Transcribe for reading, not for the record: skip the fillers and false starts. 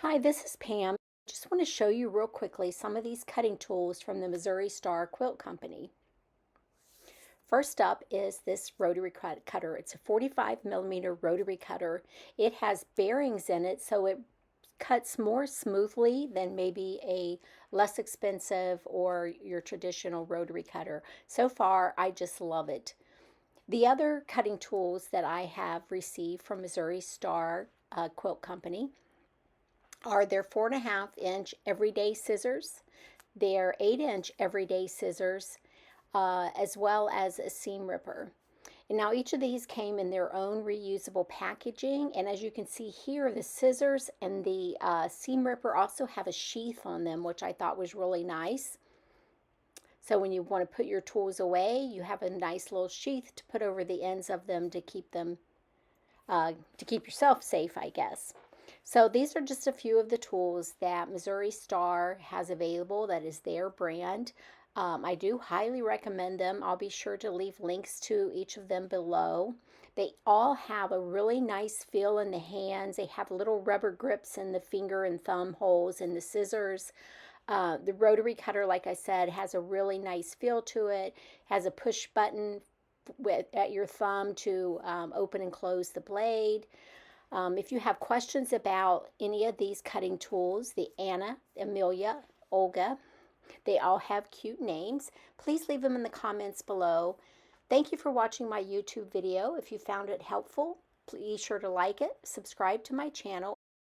Hi, this is Pam. Just want to show you real quickly some of these cutting tools from the Missouri Star Quilt Company. First up is this rotary cutter. It's a 45 millimeter rotary cutter. It has bearings in it, so it cuts more smoothly than maybe a less expensive or your traditional rotary cutter. So far, I just love it. The other cutting tools that I have received from Missouri Star Quilt Company are their 4.5-inch everyday scissors, their 8-inch everyday scissors, as well as a seam ripper. And now each of these came in their own reusable packaging. And as you can see here, the scissors and the seam ripper also have a sheath on them, which I thought was really nice. So when you want to put your tools away, you have a nice little sheath to put over the ends of them to keep yourself safe, I guess. So these are just a few of the tools that Missouri Star has available. That is their brand. I do highly recommend them. I'll be sure to leave links to each of them below. They all have a really nice feel in the hands. They have little rubber grips in the finger and thumb holes in the scissors. The rotary cutter, like I said, has a really nice feel to it. Has a push button at your thumb to open and close the blade. If you have questions about any of these cutting tools, the Anna, Amelia, Olga, they all have cute names. Please leave them in the comments below. Thank you for watching my YouTube video. If you found it helpful, be sure to like it, subscribe to my channel,